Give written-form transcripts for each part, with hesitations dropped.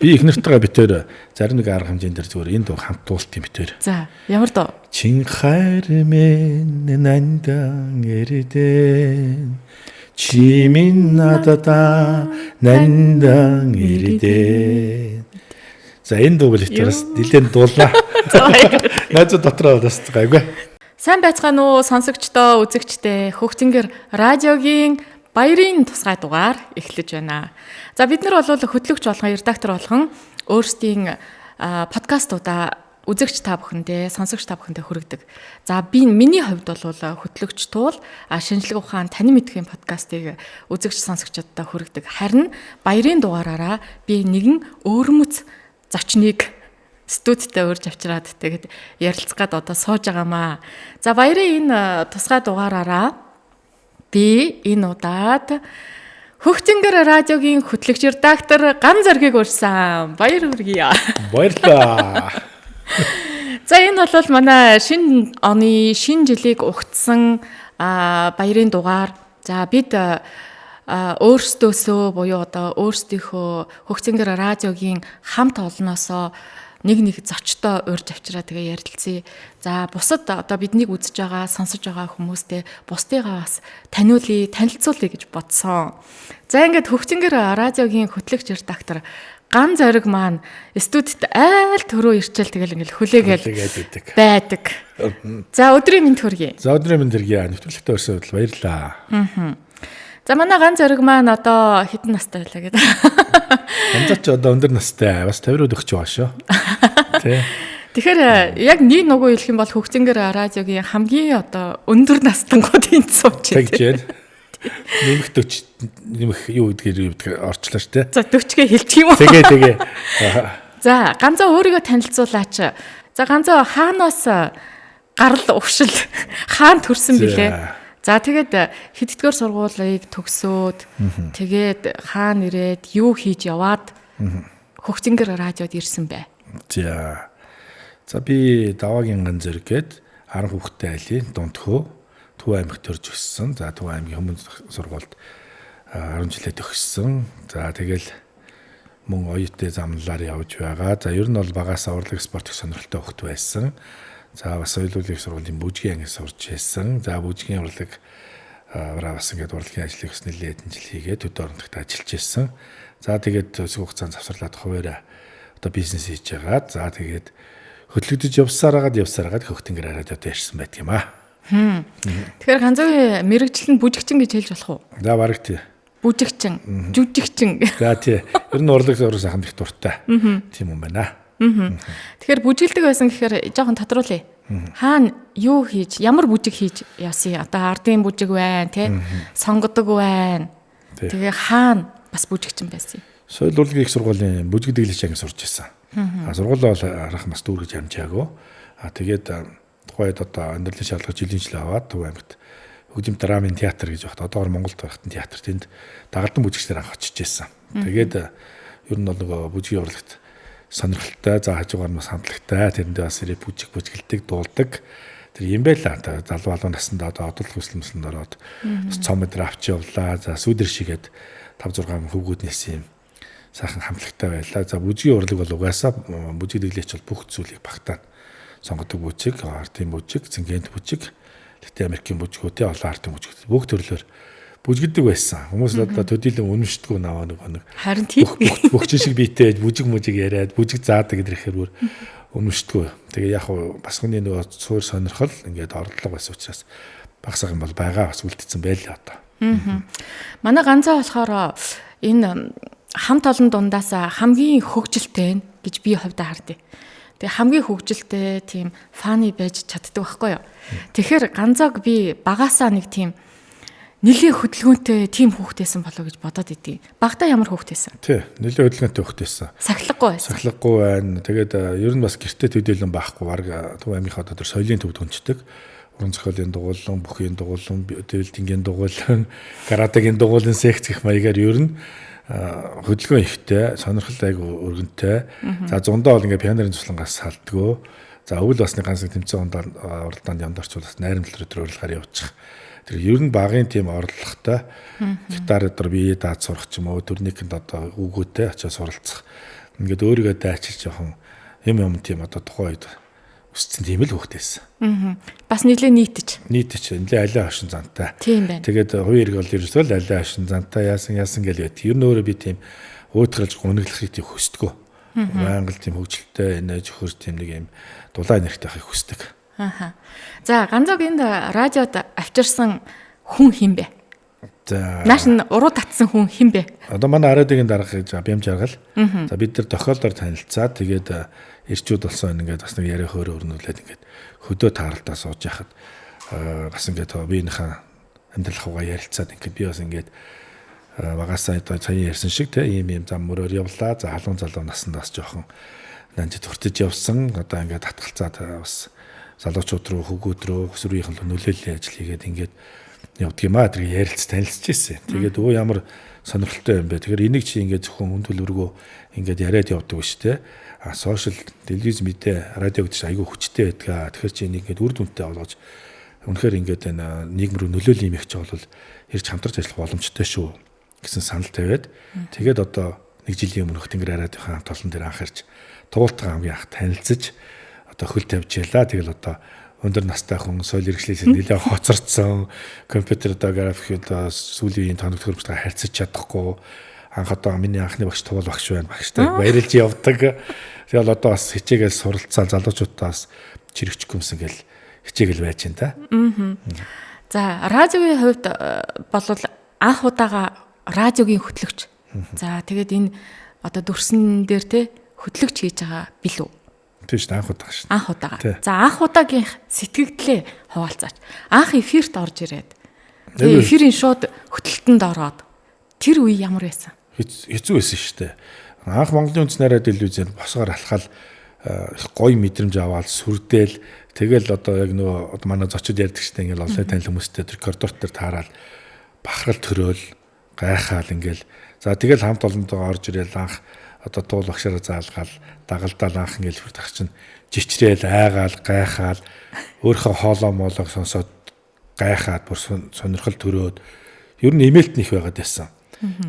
Би их нартайгаа битээр зарим нэг арга хэмжээнд дээр зүгээр энэ дуу хамт дуулт юм битээр. За, ямар дуу? Чин хайрмен нандан эрдэн чимин надада нандан эрдэн. За энэ дууг л итээс нэлээд дуулаа. Найз дотроо бас гайгүй. Сайн байцгаана уу сонсогчдоо, үзэгчдээ. Хөгжингэр радиогийн баярын тусгай дугаар эхлэж байна. За бид нар бол хөтлөгч болгон, редактор болгон өөрсдийн подкастуудаа үзэгч та бүхэндээ, сонсогч та бүхэндээ хүргэдэг. За миний хувьд бол хөтлөгч туул шинжлэх ухаан таны мэдхийн подкастыг үзэгч сонсогчдод хүргэдэг. Харин баярын дугаараараа би нэгэн өөрмөц зочныг студидтэй урьж авчираад тэгээд ярилцгаад одоо сууж байгаамаа. За баярын энэ тусгай дугаараараа би энэ удаад Хөгжингэр радиогийн хөтлөгч редактор Ган Зоргийг урьсан. Баяр хүргэе. Баярлалаа. За энэ бол манай шинэ оны шинэ жилийг ухцсан баярын дугаар. За бид өөрсдөөсөө буюу одоо өөрсдийнхөө Хөгжингэр радиогийн хамт олноосоо нэг зочтой урьж авчираа тэгээ ярилцъя. За бусад одоо биднийг үзэж байгаа, сонсож байгаа хүмүүстээ бусдыгаа бас танилцуулъя гэж бодсон. За ингээд Хөгжингэр радиогийн хөтлөгч редактор Ган Зориг маань студид айл төрөө ирчээл тэгэл ингээд хүлээгээл байдаг. За өдрийн мэнд хүргэе. За өдрийн мэнд хүргэе. Нэвтрүүлэгтээ өрсөй хөдөл баярлалаа. За манай Ган Зориг маань одоо хэдэн настай байлаа гэдэг. Янзаач одоо өндөр настай, бас 50-аад өгч байгаа шүү. Тэ. Тэгэхээр яг нэг нөгөө хэлэх юм бол Хөгжингэр радиогийн хамгийн одоо өндөр настангуудын цууч. Тэгжээд нэмэх юу гэдгээр орчлоо шүү дээ. За 40-гээ хэлчих юм уу? Тэгээ. За ганцаа өөрийгөө танилцуулаач. За ганцаа хаанаас гарал угшил хаан төрсөн бilé? За тэгээд хэддгээр сургуулийг төгсөөд тэгээд хаан ирээд юу хийж яваад Хөгжингэр радиод ирсэн бэ? За би Даваагийн Ган Зориг гээд 10 хүүхэдтэй айлын дундхөө Төв аймагт төрж өссөн. За Төв аймгийн хүмүүст сургуульд 10 жилээ төгссөн. За тэгэл мөн оюутны замналаар явж байгаа. За ер нь бол багасаа урлаг спорт их сонирхолтой хөхт байсан. За бас соёлын сургуулийн бүжгийн ангид сурч байсан. За бүжгийн урлаг бас ингээд урлагийн ажлыг бас нэлээд хэдэн жил хийгээд төд орногт ажиллаж байсан. За тэгээд өсөх хугацаанд завсарлаад хуваараа одоо бизнес хийж байгаа. За тэгээд хөтлөгдөж явсараад Хөгжингэр радиод ярьсан байдаг юм аа. Тэгэхээр ганцхан мэрэгжил нь бүжигчин гэж хэлж болох уу? За бараг тий. Бүжигчин, жүжигчин. За тий. Ер нь урлаг суурьс ахын их дуртай. Тийм юм байна. Тэгэхээр бүжиглдэг байсан гэхээр жоохон тодруулъя. Хаана юу хийж, ямар бүжиг хийж явсан? Одоо ардын бүжиг байна, тий? Сонгодог байна. Тэгээ хаана бас бүжигчин байсан? Соёл урлагийн их сургуулийн бүжиг дэглэж анги сурч байсан. Сургуулаа бол арах нас дүүргэж амжаагүй. Тэгээд тухайд одоо амьдралын шалгаж жилийн жил аваад Төв аймагт Хөгжим драмын театр гэж багт одоогор Монголд байхад театр тэнд дагалдан бүжигчдэр анх очиж байсан. Тэгээд ер нь бол нөгөө бүжгийн урлагт сонирхолтой, за хажуугаар бас хамтлагтай, тэрэндээ бас ирээ бүжгэлдэг, дуулдаг. Тэр юм байла. Залуу наснд одоо одол хүслэмсэнд ороод бас цомд авч явлаа. За сүүдэр шигээд 5-6 хөвгүүднээс юм сайхан хамтлагтай байлаа. За бүжгийн урлаг бол угаасаа бүжиг дэглэгч бол бүх зүйлийг багтаана. Сонгодог бүжиг, ардын бүжиг, цэнгэнт бүжиг, Латин Америкийн бүжгүүдээ олон ардын бүжиг бүх төрлөөр бүжгэлдэг байсан. Хүмүүс одоо төдийлөн үнэмшдэггүй наваа нэг. Харин тийм бөхчин шиг биетэй бүжиг яриад бүжиг заадаг гэдрэхээр бүр үнэмшдэггүй. Тэгээ яг бас хүний нөгөө суур сонирхол ингээд ордлого байсан учраас багсах юм бол байгаа бас үлдсэн байлаа одоо. Манай ганцаа болохоор энэ хамт олон дундаас хамгийн хөгжилтэй гэж би хувьдаа хардыг. Тэгээ хамгийн хөгжилтэй тийм фаны байж чаддаг байхгүй юу? Тэгэхээр ганцааг би багасаа нэг тийм нэлээд хөдөлгөөнтэй тийм хүүхдээсэн болоо гэж бодоод идэв. Багтаа ямар хүүхдээсэн? Тий, нэлээд хөдөлгөөнтэй хүүхдээсэн. Сахилгагүй байсан. Сахилгагүй байна. Тэгээд ер нь бас гэртээ төдийлөн байхгүй баг Төв аймгийнхаа дотор соёлын төвд хүнчдэг. Уран зохиолын дугуулан, бүхийн дугуулан, дэвлдингийн дугуулан, каратегийн дугуулан секц гэх маягаар ер нь хөдөлгөөн ихтэй, сонирхол айгу өргөнтэй. За зундаа бол ингээ пианерын туслангаас салдгөө. За өвөл басны ганц тэмцээн уралдаанд ямдарч бас найрамдал өдрөөр урилгаар явуучих. Тэр ер нь багын тийм орлоготой гитар өдр бие даад сурах ч юм уу, турникэнд одоо үгөөтэй очиж суралцах. ингээд өөрийгөө дайчилж жоохон юм тийм одоо тухайн үед өссөн тийм л хөвгтэйсэн. Бас нэлээ нийтж. Нийтж нэлээ алиа хошин зантай. Тийм байна. Тэгээд хувийн эрг бол ерөөсөө л алиа хошин зантай яасан гэл байт. Ер нь өөрөө би тийм өөдрөлж гуниглахыг тийм хүсдэг. Байнга л тийм хөвгөлтэй нэж хөр тийм нэг юм дулаан нэрхтэй байхыг хүсдэг. Ааха. За ганцог энд радиод авчирсан хүн хин бэ? За нааш нь уруу татсан хүн хин бэ? одоо манай радиогийн дарга гэж бям жаргал. За бид нар тохиолдоор танилцаад тэгээд ирчүүд болсон ингээд бас нэг яриа хөөрө өрнүүлээд ингээд хөдөө тааралдаа сууж яхад бас ингээд биенийхээ амьдрал хавгаа ярилцаад ингээд би бас ингээд багасаа сая ярьсан шиг тийм ийм зам мөрөөр явлаа. За халуун залуу наснд бас жоохон нанжид хүртэж явсан. Одоо ингээд татгалцаад бас залуучууд руу хөгөөд рүү өсвөрийнх нь нөлөөллийн ажил хийгээд ингээд явдаг юм аа. Тэр ярилцж танилцж ирсэн. Тэгээд өө ямар сонирхолтой юм бэ. Тэгэхээр энийг чи ингээд зөвхөн хүн төлөвлөгөө ингээд яриад явдаг биш те. Сошиал, телевиз, мэдээ, радио гэдэг чинь айгүй хүчтэй байдаг. Тэгэхээр чи энийг ингээд үр дүнтэй болгож үнэхээр ингээд энэ нийгэм рүү нөлөөлөх юм их ч бол ирж хамтарч ажиллах боломжтой шүү гэсэн санал тавиад тэгээд одоо нэг жилийн өмнө Тэнгэр радиогийн хамт олон дээр анхаарч туултаа хамгийн анх танилцж одоо хөл тавьж ялаа. Тэгэл одоо өндөр настай хүн соёл иргэншлээс нэлээд хоцорцсон компьютер одоо график одоо сүүлийн тоног төгрөмжтэй харьцаж чадахгүй анх одоо миний анхны багш туул багш байна. Багштай баярлж явдаг. Тэгэл одоо бас хичээгээл суралцаа залуучуудаас чирэгч гүмсэн гэл хичээгэл байж байна та. За радиогийн хувьд бол анх удаага радиогийн хөтлөгч. За тэгээд энэ одоо дүрсэн дээр те хөтлөгч хийж байгаа билүү? Тийм шүү, анх удаага шүү. Анх удаага. За анх удаагийн сэтгэгдлээ хуваалцаач. Анх эфирт орж ирээд тэгээд эфирийн шууд хөтлөлтөнд ороод тэр үе ямар байсан? Хэцүү байсан шүү дээ. Анх Монголын үндэсний телевизээр босгоор алхаал их гоё мэдрэмж аваад сүрдээл тэгэл одоо яг нөгөө манай зочид ярьдаг штэ ингээл олон танил хүмүүстэй тэр коридор дээр таараад бахархал төрөөл гайхаал ингээл за тэгэл хамт олондоо орж ирээл анх одоо туул багшаараа заалгаал дагалдаал анх ингээл хүртах чинь жичрээл айгаал гайхаал өөрийнхөө хоолоо моолог сонсоод гайхаад бүр сонирхол төрөөд ер нь имэйлт нэх байгаад байсан.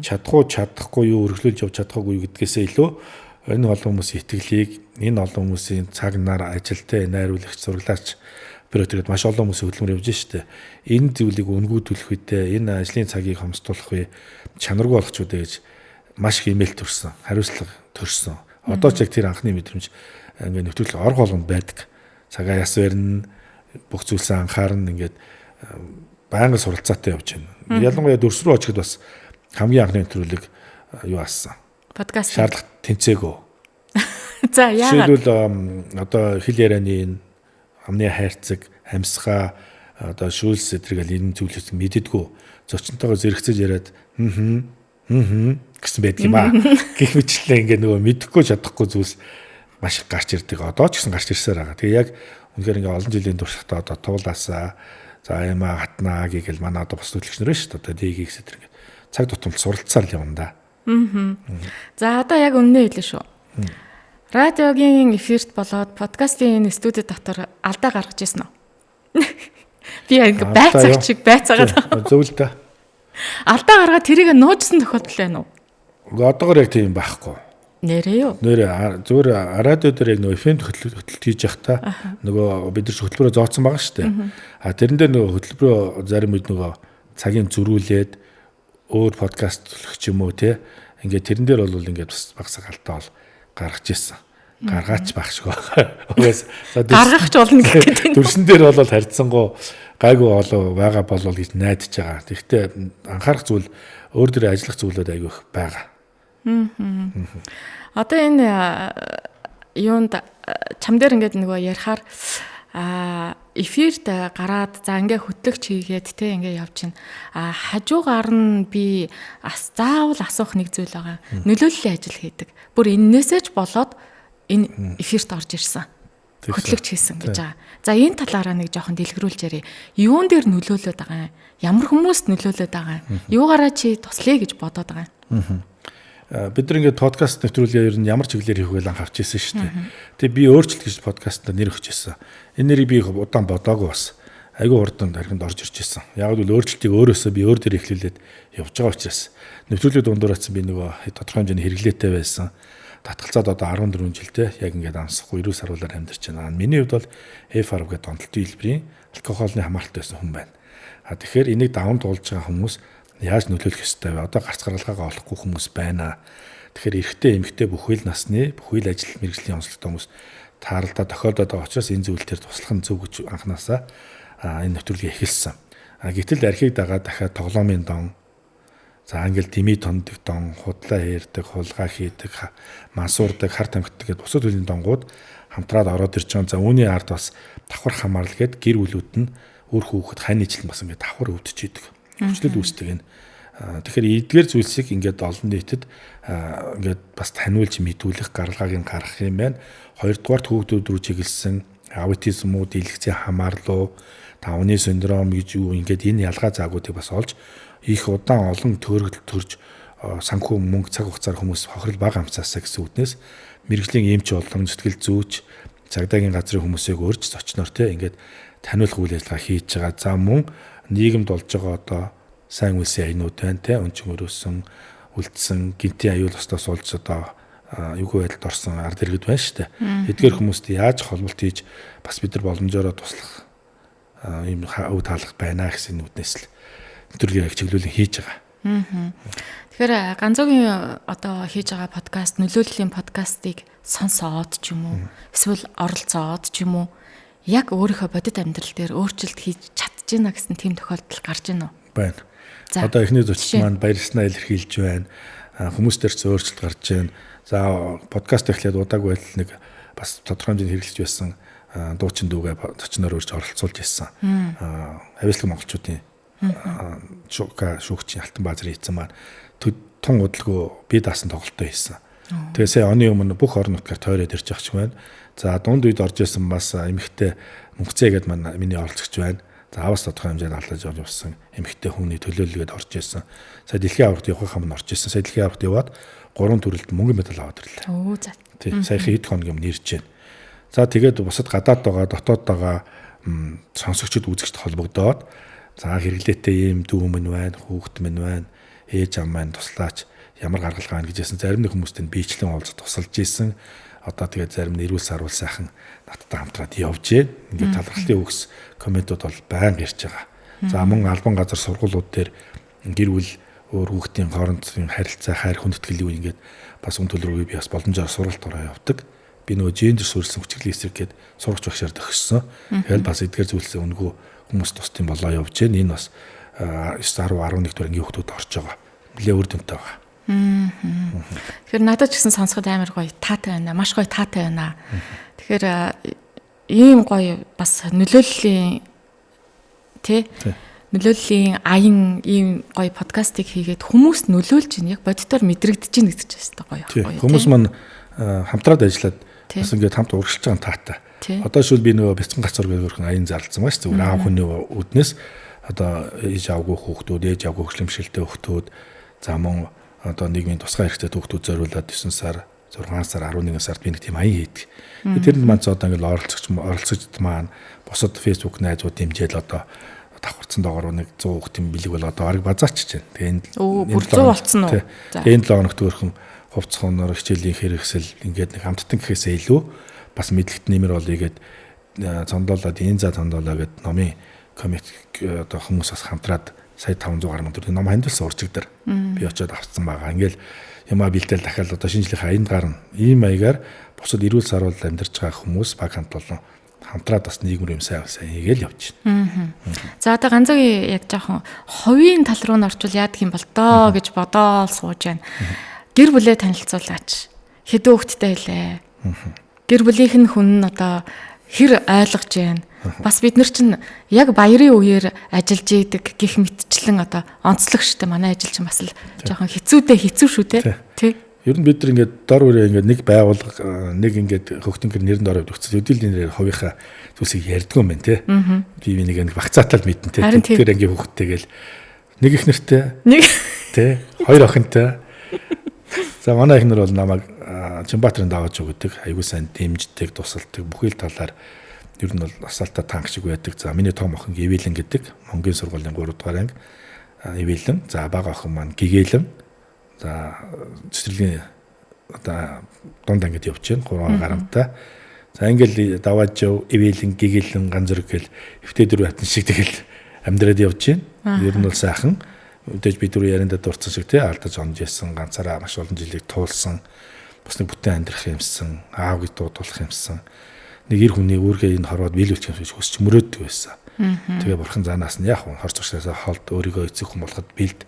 Чадахгүй юу өргөлүүлж явж чадахгүй юу гэдгээсээ илүү энэ олон хүмүүсийн итгэлийг энэ олон хүмүүсийн цаг нар ажилтай найруулагч сургалаач бюротгээд маш олон хүмүүсийн хөдөлмөр явж штэ. Энэ зүйлийг өнгөөдүүлэх үедээ энэ ажлын цагийг хомсдуулах үе чанаргүй болгоч үү гэж маш их имэйл төрсөн, хариуцлага төрсөн. Одоо ч яг тэр анхны мэдрэмж ингээд нэвтрүүлэг орох болгонд байдаг. Цагаа яс барина, бүх зүйлсээ анхаарна ингээд байнга суралцаатай явж байна. Ялангуяа дөрс рүү очиход бас хамгийн анхны нэвтрүүлэг юу аасан? Подкаст. Шаардлага тэнцээгөө. За яагаад? Жишээлбэл одоо хэл ярианы амны хайрцаг, амьсгаа одоо шүүлс зэрэгэл энэ зүйлс мэддэггүй. Зочинтойгоо зэрэгцэж яриад гэсэн байдаг юм аа. Гэх мэтлээ ингээ нөгөө мэдэхгүй чадахгүй зүйлс маш их гарч ирдэг. Одоо ч гэсэн гарч ирсээр байгаа. Тэгээ яг үнэхээр ингээ олон жилийн туршлагатай одоо туулаасаа за ямаа хатнаа гэгэл манай одоо бас төлөвлөгч нэр шүү дээ. Одоо ДГ-ээс тэр ингээ цаг тутамд суралцаар л явна да. За одоо яг үнэнээ хэлээ шүү. Радиогийн эфирт болоод подкастын энэ студи дотор алдаа гаргаж ирсэн үү? Би ингээ байцаг чиг байцаагаад. Зөв л да. Алдаа гаргаад тэрийг нуужсан тохиолдол байна уу? Одоогор яг тийм байхгүй. Нэрээ юу? Нэрээ зүгээр радио дээр яг нөгөө FM хөтөлбөр хийж явахдаа нөгөө бид нар хөтөлбөрөөр зооцсон байгаа шүү дээ. А тэрэн дээр нөгөө хөтөлбөрөө зарим үед нөгөө цагийн зөрүүлээд өөр подкаст төлөх юм уу те. Ингээд тэрэн дээр бол ингээд бас багсаг алдаа бол гаргаж ирсэн. Гаргаач багшгүй. Угаас гаргахч болно гэдэг. Дүрсэн дээр бол харьцангуй гайгүй болоо байгаа болов гэж найдаж байгаа. Тэгэхдээ анхаарах зүйл өөр дөр ажиллах зүйлүүд айгүй их байгаа. Одоо энэ юунд чам дээр ингээд нөгөө ярихаар эфирт гараад за ингээ хөтлөгч хийгээд те ингээ явж чинь хажуугаар нь би заавал асуух нэг зүйл байгаа. Нөлөөллийн ажил хийдэг. Бүр энээсээ ч болоод энэ эфирт орж ирсэн. Хөтлөгч хийсэн гэж байгаа. За энэ талаараа нэг жоохон дэлгэрүүлж ярив. Юун дээр нөлөөлөд байгаа юм? Ямар хүмүүст нөлөөлөд байгаа юм? Юугаараа чи туслая гэж бодоод байгаа юм? Бид нар ингээд подкаст нэвтрүүлгээ ер нь ямар чиглэлээр хийх вэ анхаарч ирсэн шүү дээ. Тэгээ би өөрчлөлт гэж подкастад нэр өгч ирсэн. Энэ нэрийг би удаан бодоогүй бас айгүй хурдан дарганд орж ирж ирсэн. Яг л өөрчлөлтийг өөрөөсөө би өөр дээр эхлүүлээд явж байгаа учраас нэвтрүүлэг дундуураас би нөгөө тодорхой хэмжээний хэрэглээтэй байсан. татгалзаад одоо 14 жилдээ яг ингээд амсахгүй эрүүл сарвалаар амьдарч байна. Миний хувьд бол F10 гэдэг онолтын хэлбэрийн алкогольны хамааралтай байсан хүн байна. Тэгэхээр энийг даван туулж байгаа хүмүүс яаж нөлөөлөх ёстой вэ? Одоо гарц гаргалгаагаа олохгүй хүмүүс байна. Тэгэхээр эрэгтэй эмэгтэй бүхэл насны бүхэл ажил мэргэжлийн онцлогтой хүмүүс тааралдаа тохиолдоод байгаа учраас энэ зүйл дээр туслах нь зөв гэж анханасаа энэ нэвтрүүлгийг эхэлсэн. Гэтэл архийг дагаад дахиад тоглоомын дон, за англ дими тондог дон, худлаа хийрдэг, хулгай хийдэг, мансуурдаг, хар тамхитдаг гэдэг бусад үеийн донгууд хамтраад ороод ирж байгаа. За үүний ард бас давхар хамаарл гээд гэр бүлүүд нь өөр хүүхэд хань ижил бас ингээд давхар өвдөж идэг. Өвчлөл үүсдэг энэ. Тэгэхээр эдгээр зүйлсийг ингээд олон нийтэд ингээд бас таниулж мэдүүлэх гаргалгааг гаргах юм байна. Хоёрдугаар хүүхдүүд рүү чиглэсэн аутизм уу, дэлгэцийн хамаарлуу, давны синдром гэж юу ингээд энэ ялгаа заагуудыг бас олж их удаан олон төрөлд төрж санхүү мөнгө цаг хугацаар хүмүүс хохирол бага амцаасаа гэсэн үднээс мэрэгжлийн эмч болон зүтгэл зүүч цагдаагийн газрын хүмүүсийг урьж зочноор те ингээд таниулах үйл ажиллагаа хийж байгаа. За мөн нийгэмд болж байгаа одоо сайн үйлсийн аянууд байна те өнчин өрөөсөн үлдсэн гинтийн аюул остоос олж одоо юугүй байдалд орсон ард иргэд байна шүү дээ. Эдгээр хүмүүст яаж холболт хийж бас бид нар боломжоор туслах ийм өв таалах байна гэсэн үднээс л нэвтрүүлгийг чиглүүлэн хийж байгаа. Тэгэхээр ганцоогийн одоо хийж байгаа подкаст, нөлөөллийн подкастыг сонсоод ч юм уу, эсвэл оролцоод ч юм уу, яг өөрийнхөө бодит амьдрал дээр өөрчлөлт хийж чадчихна гэсэн тийм тохиолдол гарч ийн үү? Байна. Одоо эхний зочин маань баярснаа илэрхийлж байна. Хүмүүс дээр ч өөрчлөлт гарч байна. За подкаст эхлээд удааг байдал нэг бас тодорхой хэмжээнд хэрэглэж байсан дуучин дүүгээ зочноор урьж оролцуулж ирсэн. Авиаслаг монголчуудын шүүгчийн алтан баазар хийсэн маань тун удалгүй бие даасан тоглолтоо хийсэн. Тэгээ сая оны өмнө бүх орон нутгаар тойроод ирж байгаа ч байна. За дунд үед орж исэн бас эмэгтэй мөнгөцөө гэдэг маань миний оролцогч байна. За аваас тодорхой хэмжээнд алдаж явсан эмэгтэй хүний төлөөлөлгээд орж исэн. Сая дэлхийн аврагт явах юм орж исэн. Сая дэлхийн аврагт яваад 3 төрөлд мөнгөн медаль аваад ирлээ. Оо за. Тий, саяхан хэд хоногийн өмнө ирж байна. За тэгээд бусад гадаад байгаа, дотоод байгаа сонсогчд үзэгчд холбогдоод за хэрэглээтэй ийм дүү минь байна, хүүхэд минь байна, ээж ам маань туслаач ямар гаргалгаа байна гэжсэн зарим нэг хүмүүст нь биечлэн уулзаж тусалж ийсэн. Одоо тэгээд зарим нь эрүүл сарвал сайхан надтай хамтраад явж гээ. Ингээд талархлын үгс комментууд бол байнга ирж байгаа. За мөн албан газар сургуулиуд дээр гэр бүл өөр хүүхдийн хоорондын харилцаа, хайр хүндэтгэл юу ингээд бас үн төлрүүгээ би бас боломжоор сургалт ороо явдаг. Би нөгөө гендер суурилсан хүчирхлийн эсрэг гээд сурагч багшаар төгссөн. Тэгэхээр бас эдгээр зүйлсээ өнгөө хүмүүс тусдын болоо явж гээ. Энэ бас 9 10 11 дугаар ангийн хүүхдүүд орж байгаа. Нэлээ үр дүнтэй байгаа. Тэгэхээр надад ч гэсэн сонсоход амар гоё таатай байна. Маш гоё таатай байна. Тэгэхээр ийм гоё бас нөлөөллийн нөлөөллийн аян ийм гоё подкастыг хийгээд хүмүүст нөлөөлж ийн яг бодитоор мэдрэгдэж ийн гэж байна гоё. Хүмүүс маань хамтраад ажиллаад бас ингээд хамт урагшилж байгаа таатай. Одоо шүүл би нөгөө бяцхан гацар гэрхэн аян зарлцсан маш зүгээр аав хүний үднээс одоо ээж авгүй хүүхдүүд, ээж авгүй хөшлөмшөлтэй хүүхдүүд за мөн одоо нийгмийн тусгай хэрэгтэй хүүхдүүд зориулаад 9 сар, 6 сар, 11 сард би нэг тийм аян хийдэг. Тэрэнд маань одоо ингээд оролцогчд маань бусад Facebook найзууд дэмжээл одоо давхарцсан доогоор нэг 100 хүүхдийн бэлэг бол одоо ариг базаачж байна. Тэгээ энэ бүр 100 болцсон уу? Энэ 7 хоногт өөрхөн хувцсахноор хичээлийн хэрэгсэл ингээд нэг хамттан гэхээсээ илүү бас мэдлэгт нэмэр болъё гэд цондоолоод энэ за цондоолоо гэд номын комит одоо хүмүүс бас хамтраад сая 500 гаруй төгрөгийн ном хандилсан урчигдэр би очиод авцсан байгаа. Ингээл юмаа бэлдээл дахиад одоо шинжлэхийн аянд гарна. Ийм маягаар бусад эрүүл сарвал амьдарч байгаа хүмүүс баг хамт болон хамтраад бас нийгмэр юм сайн хийгээл явж байна. За одоо ганцаагийн яг жоохон ховийн тал руу н орчвол яадаг юм бол доо гэж бодоол сууж байна. Гэр бүлээ танилцуулаач. Хэдэн хүүхэдтэй хэлээ. Гэр бүлийнх нь хүн нь одоо хэр ойлгож байна. Бас бид нар чинь яг баярын үеэр ажиллаж идэг гих мэтчлэн одоо онцлог штэ манай ажил чинь бас л жоохон хэцүү шүү дээ. Тий. Ер нь бид нар ингээд дор үрээ ингээд нэг байгуулга нэг ингээд хөгтөнгөр нэрэн дор өгцөл өдөлтийн нэрээр хувийнхаа зүйлсийг ярьдгүй юм байна те. Би нэг багцаатал мэдэн те. Тэгэхээр ангийн хөгттэйгээл нэг их нэртэй. Нэг те. Хоёр охинтой. За манай ихнэр бол намайг Чимбатрын даваач өгдөг. Аягүй сайн дэмждэг, тусалдаг бүхэл талаар ер нь бол асаалтаа танк шиг байдаг. За миний том охин Ивэлэн гэдэг Монголын сургуулийн 3 дугаар анги Ивэлэн. За бага охин маань Гэгээлэн. За цэцэрлэгийн одоо дунд ангид явж байна 3 гарамтай. За ингээл даваад жив ивэлэн гэгээлэн ганц зэрэг гэл эвтэй дөрөв хатан шиг тэгэл амьдраад явж байна. Ер нь бол сайхан. Мэдээж би дөрөв ярианда дурдсан шиг тий алдаж онж ясан ганцаараа маш олон жилийг туулсан. Бас нэг бүтэн амьдрах юмсан, аав гэж дуудуулах юмсан. Нэг эр хүний үүргээ энэ хорвоод биелүүлчих юмш хүсч мөрөөддөг байсан. Тэгээ бурхан занаас нь яг хор зуршаасаа холд өөрийгөө эцэг хүн болоход бэлд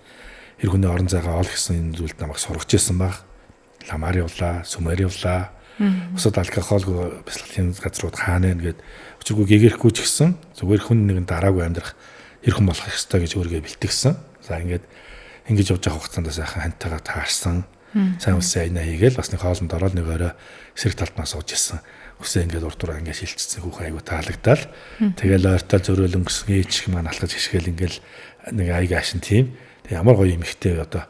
эр хүний орон зайгаа олох гэсэн энэ зүйлд намайг сургаж ирсэн баг. Ламаар явлаа, сүмээр явлаа. Бусад алкогольгүй бяцлагын газрууд хаана нэгэд өчигөө гэгэрхгүй ч гэсэн зүгээр хүн нэгэн дараагүй амьдрах эр хүн болох ёстой гэж өөрийгөө бэлтгэсэн. За ингэж явж явах хугацаанд сайхан хантайгаа таарсан. Сайн үсээ айна хийгээл бас нэг хоолнд ороод нэг өрөө эсрэг талбнаас сууж ирсэн. Үсээ ингээд урд дураа ингээд шилжчихсэн хүүхэн айгу таалагдал. Тэгэл ойртол зөрөөлөн гэсэн ээч шиг маань алхаж хишгээл ингээд нэг аяг ашин тийм. Тэг ямар гоё эмэгтэй одоо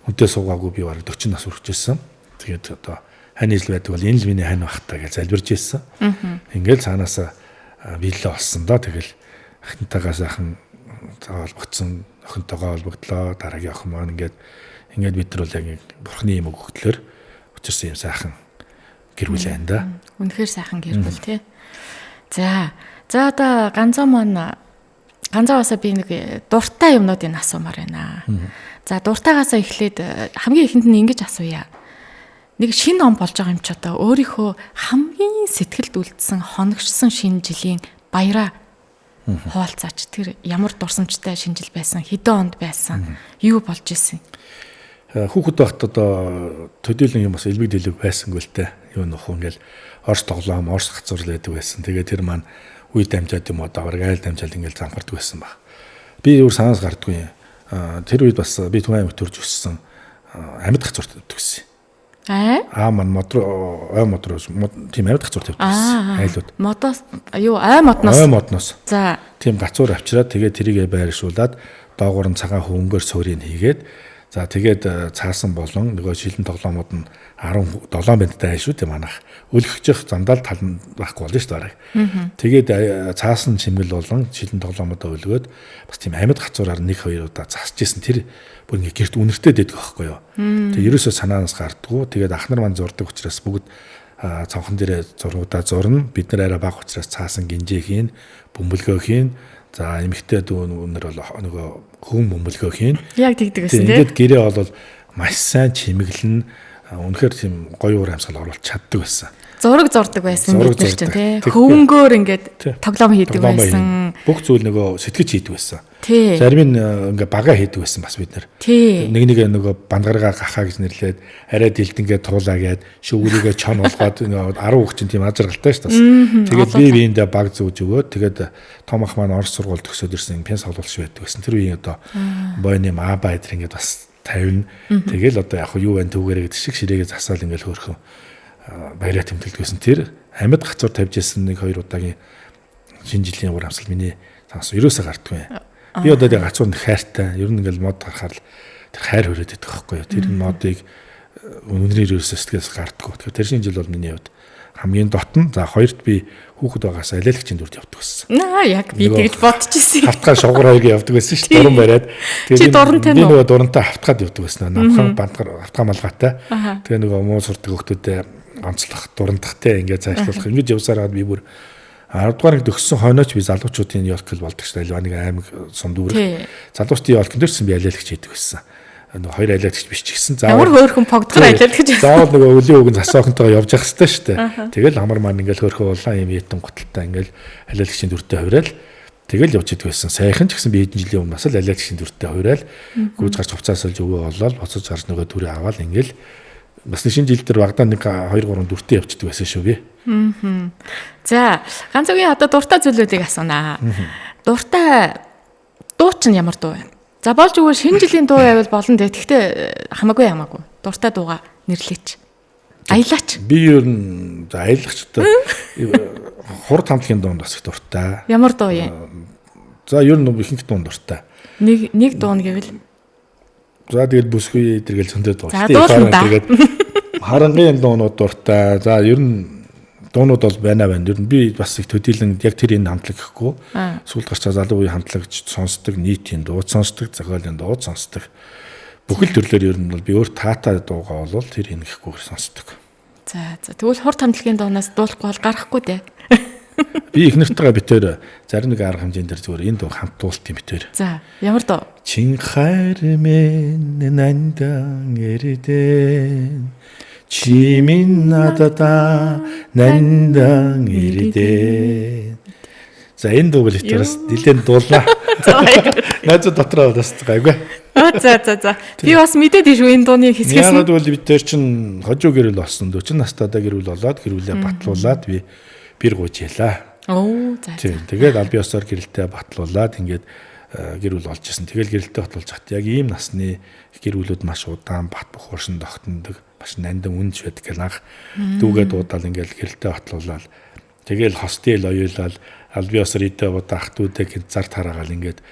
хүнтэй суугаагүй би бараг 40 нас хүрчихсэн. Тэгээд одоо хань ижил байдаг бол энэ л миний хань бахтаа гэж залбирж ирсэн. Ингээд цаанаасаа биелээ олсон доо. Тэгэл ахнтайгаа сайхан холбогдсон, охинтойгоо холбогдлоо. Дараагийн охин маань ингээд бид нар бол яг бурхны юм өгөхлөөр учирсан юм сайхан гэр бүл байна да. Үнэхээр сайхан гэр бүл тий. За одоо ганцааваасаа би нэг дуртай юмнуудыг асуумаар байна. За дуртайгаасаа эхлээд хамгийн ихэнд нь ингэж асууя. Нэг шинэ он болж байгаа юм ч одоо өөрийнхөө хамгийн сэтгэлд үлдсэн хоногчсон шинэ жилийн баяраа хуваалцаач. Тэр ямар дурсамжтай шинэ жил байсан, хэдэн онд байсан, юу болж исэн? Хүүхэд багт одоо төдийлөн юм бас элбэг дэлбэг байсангүй л те. Юу нөхөө ингээл орс тоглоом, орс хацуурл байдаг байсан. Тэгээ тэр маань үе дамжаад юм одоо авраг айл дамжаад ингээл занхардаг байсан баг. Би өөр санаас гардаггүй. Тэр үед бас би Түмэн аймагт төрж өссөн. Амьд хацуурт тавьдаг гэсэн. Маань модроо тийм амьд хацуурт тавьдаг гэсэн. Айлууд. Модоос юу модноос. За. Тийм гацуур авчираад тэгээ тэрийгэ байршуулад доогуур нь цагаан хөнгөөр суурийг хийгээд за тэгээд цаасан болон нөгөө шилэн тоглоомууд нь 17 бэнттэй шүү дээ манайх. Өлгөж замдаа тал байхгүй болно шүү дээ. Тэгээд цаасан чимгэл болон шилэн тоглоомуудаа өлгөөд бас тийм амьд гацуураар 1-2 удаа засч исэн тэр бүр ингээ гэрт үнэртэй дэдэг байхгүй юу. Тэгээд ерөөсөө санаанаас гардггүй. Тэгээд ах нар маань зурдаг учраас бүгд цонхон дээрээ зургуудаа зурна. Бид нар арай бага учраас цаасан гинжээ хийн, бөмбөлгөө хийн. За эмэгтэй дүүнэр бол нөгөө хүн бөмбөлгөө хийн. Яг тэгдэг гэсэн тийм. Ингээд гэрээ бол маш сайн чимэглэн үнэхээр тийм гоё уур амьсгал оруулах чаддаг байсан. Зураг зурдаг байсан бид нар чинь тий. Хөвөнгөөр ингээд тоглоом хийдэг байсан. Бүх зүйл нөгөө сэтгэж хийдэг байсан. Зарим нь ингээ бага хийдэг байсан бас бид нар. Нэг нөгөө бандаргаа гахаа гэж нэрлээд арай дэлдэнгээ туулаа гээд шүүрийгээ чон болгоод 10 хүүхд чинь тийм ажиргалтай шүү дээ. Тэгээд би биендээ баг зүүж өгөөд тэгээд том ах маань орос сургуульд төгсөөд ирсэн пенс олуулж байдаг байсан. Тэр үеийн одоо бойны аба эдэр ингээд бас 50. Тэгэл одоо яг юу байна түүгээрээ гэдэг шиг ширээгээ засаал ингээл хөөрхөн баяраа тэмдэглэсэн. Тэр амьд гацуур тавьж ирсэн 1-2 удаагийн шинэ жилийн уур амьсгал миний цаас ерөөсөө гардгүй. Би одоо тэг гацуур хайртай. Ер нь ингээл мод гарахаар тэр хайр хүрээд идэх байхгүй юу. Тэр модыг үнээр ерөөсөө сэтгэлээс гардгүй. Тэгэхээр тэр шинэ жил бол миний хувьд хамгийн дотн. За хоёрт би хүүхэд байгаас алиалагчийн дүрд явдаг байсан. Яг би тэгж бодчихсон. Хавтгаа шугуур хоёрыг явдаг байсан шүү дээ. Дуран бариад. Тэгээд би нөгөө дурантай хавтгаад явдаг байсан. Намхан бандгар хавтгаа малгайтай. Тэгээ нөгөө муу сурдаг хүмүүстэй онцлох дурандахтай ингээд цаашлуулах. Ингээд явсараад би бүр 10 дугаар ангид өгсөн хойноч би залуучуудын ёлкл болдог шүү дээ. Нэг аймаг сум дүүрэг. Залуучдын ёлкн дээрсэн би алиалагч хийдэг байсан. Нөгөө хоёр алиалагч биш ч гэсэн заавал хөөрхөн погдохоор алиалагч. Заавал нөгөө өлийн үгэн засаахынтойгоо явж явах хэрэгтэй шүү дээ. Тэгэл амар маань ингээл хөөрхөн улаан юм ятан гуталтай ингээл алиалагчийн дүртэй хувирал тэгэл явж идэг байсан. Сайхан ч гэсэн би хэдэн жилийн өмнө бас л алиалагчийн дүртэй хувирал гүйж гарч хувцаас олж өгөө олоод боцож гарч нөгөө дүрээ аваад ингээл бас шинэ жил дээр багадаа 1-2-3 дүртэй явчихдаг байсан шүү би. За ганц үгийн одоо дуртай зүйлүүдийг асуунаа. Дуртай дуу чинь ямар дуу вэ? За болж өгвөл шинэ жилийн дуу байвал болно дээ. Гэхдээ хамаагүй. Дуртай дууга нэрлээч. Аялаач. Би ер нь аялагчтай хурд хамтлагийн дуунд бас их дуртай. Ямар дуу юм? За ер нь ихэнх дуунд дуртай. Нэг дуу гэвэл за тэгэл бүсгүй тэргээл зөндөө дуу. Тэгээд харангийн дуунууд дуртай. За ер нь дуунууд бол байна. Ер нь би бас их төдийлөн яг тэр энэ хамтлаг гэхгүй. Сүүлд гарч залуу үеийн хамтлагч сонсдог, нийтийн дуу сонсдог, зохиолын дуу сонсдог. Бүхэл төрлөөр ер нь бол би өөр таатай дуугаа бол тэр ингэхгүйгээр сонсдог. За тэгвэл хурд хамтлагийн дуунаас дуулахгүй бол гарахгүй дээ. Би их нартайгаа битээр зарим нэг арга хэмжээнд дээр зүгээр энэ дуу хамт дуулт юм битээр. За ямар дуу? Чин хайрмэн нандан эрдэн чимин надада нандан эрдэн. За энэ дуу бол итээс нэлээд дуулнаа. Найз дотроо бас гайгүй. За. Би бас мэдээд шүү энэ дууны хэсгээс. Яг бол бид тэр чин хожуу гэрэл болсон 40 настайдаа гэрүүл болоод гэрүүлээ батлуулаад би бэр гуйж ялаа. За. Тэгээд аль биесээр гэрэлтэй батлуулаад ингээд гэрүүл болж исэн. Тэгэл гэрэлтэй батлуулж хат яг ийм насны гэрүүлүүд маш удаан бат бохоршин тогтнодог. Маш нандин үнж байдаг гэл анх дүүгээ дуудаал ингээд гэрэлтэй батлуулаад тэгэл хостел оюулаад аль биесээр идэ удаа ах дүүдээ зар тараагаал ингээд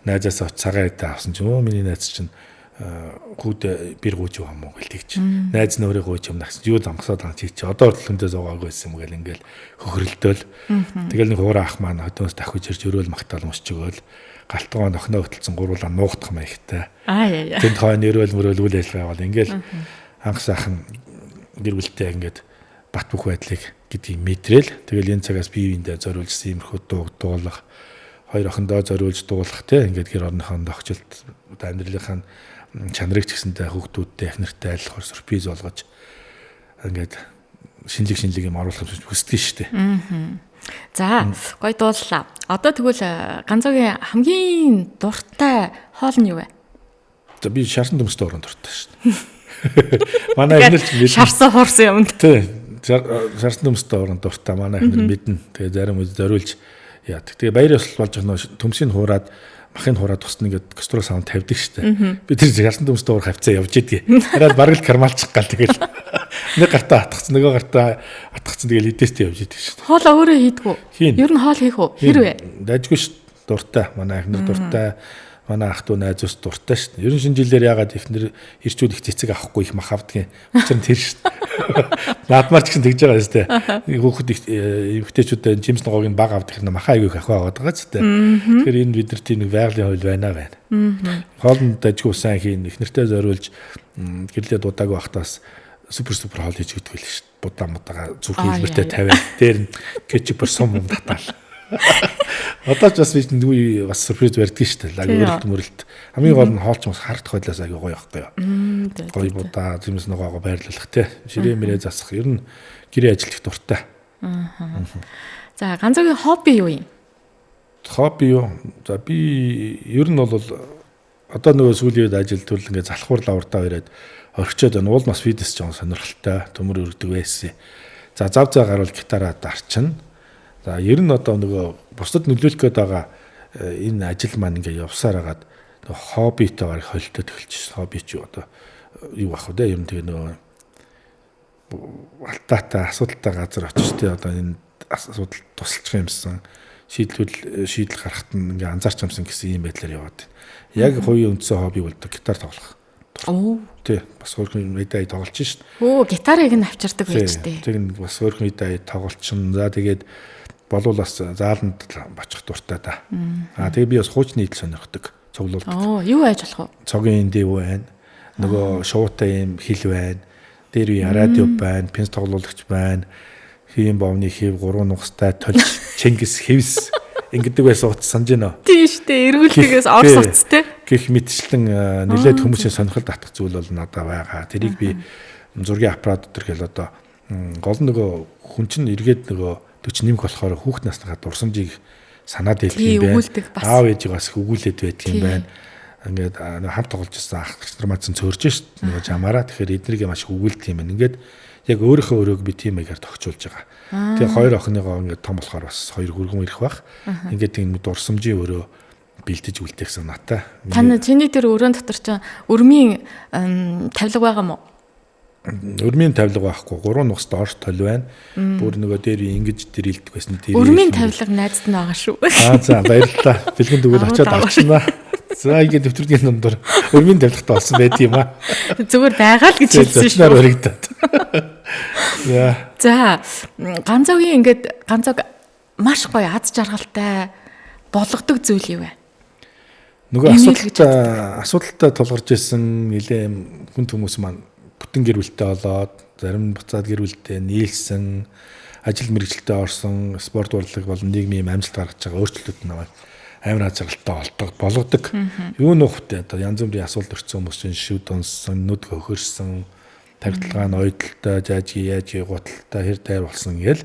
найзаасаа цагаан идэ авсан ч өө миний найз чинь хүүд бэр гууж юм уу гэл тэгч. Найз нөөрэ гууж юм нагс. Юу замгасаад байгаа чи одоо хөрлөндөө зуугаагүй байсан юм гэл ингээл хөхрөлдөөл. Тэгэл нэг хуурай ах маань хөдөөс давхиж ирж өрөөл магтаал уншиж өгөөл. Галтгоо нохноо хөтөлсөн гурвуулаа нуугдах маягтай. Тэнд хойно өрөөл мөрөөл үйл ажиллагаа бол ингээл анх сайхан гэр бүлтэй ингээд бат бөх байдлыг гэдгийг мэдрээл. Тэгэл энэ цагаас бие биендээ зориулсан иймэрхүү дуулах хоёр охиндоо зориулж дуулах те ингээд гэр орныхоо дохжилт амьдралынхаа чанарыг ч гэсэнтэй хүүхдүүдтэй их нэртэй айлхаар сюрприз болгож ингээд шинэлэг юм оруулах гэж хүсдэг шүү дээ. За гоё дууллаа. Одоо тэгвэл ганцоогийн хамгийн дуртай хоол нь юу вэ? За би шарсан дөмстэй орон дуртай шүү дээ. Манай эхнэр ч шарсан хуурсан юм. Тий. Шарсан дөмстэй орон дуртай манай эхнэр мэднэ. Тэгээ зарим үед зориулж яадаг. Тэгээ баяр ёслол болж байгаа нөө төмсийг хураад махыг хураад тусна ингээд кастрол саунд тавьдаг штэ. Би тэр шарсан дөмстэй уур хавцаа явж идэг. Хараад бараг л кармалчих гал тэгэл нэг гартаа атгацсан нөгөө гартаа атгацсан тэгэл эдээстэй явж идэг штэ. Хоол өөрөө хийдгүү. Ер нь хоол хийх үү? Хэрвээ. Дайжгүй ш дуртай. Манай эхнэр дуртай. Манай ах トゥ найз ус дуртай шүү дээ. Ер нь шинэ жилээр ягаад ихнэр ирчүүд их цэцэг авахгүй их мах авдаг юм. Учир нь тэр шүү дээ. Наадмаар ч гэсэн тэгж байгаа шүү дээ. Хүүхэд эмэгтэйчүүд жимс ногоог нь баг авдаг хэрнээ махаа аягүй их аваа байгаа ч дээ. Тэгэхээр энэ бид нар тийм нэг байгалийн хууль байна. Хоолнд дайжгүй сайн хийн ихнэртэй зориулж гэрлээ дуудаагүй бахтаас супер хоол хийж өгдөг л шүү дээ. Будаа мудаага зүрх хэлбэртэй тавиад дээр нь кетчупер сум юм татаал. Одоо ч бас би дүү бас сюрприз барьдаг шүү дээ. Өрөлт мөрөлт. Хамгийн гол нь хоолч мас хард хойлоос аягүй гоё байхгүй юу. Гоё будаа зэмс ногоогоо байрлуулах те. Ширээ мэрээ засах. Ер нь гэрээ ажиллах дуртай. За ганцоогийн хобби юу юм? Хобби юу? За би ер нь бол одоо нөгөө сүүлийн үед ажил төрөл ингээ залхуур лавртаа ирээд орчоод байна. Уул бас фитнес жоон сонирхолтой төмөр өрдөг байсан. За зав зав гарвал гитараа дарчин. За ер нь одоо нөгөө бусдад нөлөөлөх гээд байгаа энэ ажил маань ингээ явсаар хагаад нөгөө хоббитойгоор холилдоод эхэлчихсэн. Хобби чи одоо юу ах вэ? Ер нь тэгээ нөгөө алтаатай асуудалтай газар очиж тэ одоо энэ асуудал тусалчих юмсан шийдэл гаргахад нь ингээ анзаарч юмсан гэсэн юм байдлаар яваад байна. Яг хувийн үндсэн хобби бол гитар тоглох. Тий бас өөрхөн мэдээ тоглож шít. Гитарыг нь авчирдаг байж тээ. Тэг нь бас өөрхөн мэдээ тоглолчин. За тэгээд болов бас зааланд очих дуртай да. Тэгээ би бас хуучны идэл сонирхдаг. Цуглуулдаг. Юу айж болох вэ? Цогийн дэв байна. Нөгөө шуутай юм хил байна. Дээр үе радио байна, пенс тоглуулагч байна. Хийм бовны хийв 3 нугастай толж Чингис хэвс ингэдэг байсан утас санаж байна. Тийм шүү дээ. Эргүүлтгээс орс утас те. Гэх мэтчлэн нэлээд хүмүүсийн сонирхол татах зүйл бол надад байгаа. Тэрийг би зургийн аппарат дотор хэл одоо гол нөгөө хүн чинь эргээд нөгөө 40 нэмэх болохоор хүүхд насныхаа дурсамжийг санаад хэлдэг юм байна. Аав ээжийг бас өгүүлээд байдаг юм байна. Ингээд хамт тоглож байсан ах нар маань цөөрж шít нөгөө жамаараа. Тэгэхээр эднийг маш өгүүлдэг юм байна. Ингээд яг өөрийнхөө өрөөг би тийм маягаар тогтчулж байгаа. Тэгээ хоёр охиныгоо ингээд том болохоор бас хоёр хөргөн ирэх бах. Ингээд тийм дурсамжийн өрөө бэлдэж үлдээх санаатай. Чиний тэр өрөөнд дотор чинь өрмийн тавилга байгаа мó? Өрмийн тавилга байхгүй. 3 нугастай орш тол байна. Бүр нөгөө дээр ингэж дэрэлдэг байсан. Өрмийн тавилга найзд нь байгаа шүү. За баярлалаа. Бэлгэн дүүгээр очиод авчихна. За ингэ дэвтэрдийн дундор өрмийн тавилгатай болсон байд юм аа. Зүгээр байгаа л гэж хэлсэн шүү. Өригдээд. За ганцоогийн ингээд ганцоог маш гоё аз жаргалтай болгодог зүйл юу вэ? Нөгөө асуудалтай тулгарч ирсэн нэлээ хүн хүмүүс маань бүтэн гэр бүлтэй болоод зарим буцаад гэр бүлтэй нийлсэн ажил мэргэжилтэд орсон спорт урлаг болон нийгмийн амжилт гаргаж байгаа өөрчлөлтүүд намайг амар ажиглалтай болгодог. Юу нөхөтэй одоо янз бүрийн асуудал өрцөн хүмүүс чинь шив донсон, нүд хөхөрсөн, тархилгаа ноёдолтой, жаажи гуталтай хэр тайр болсон гээл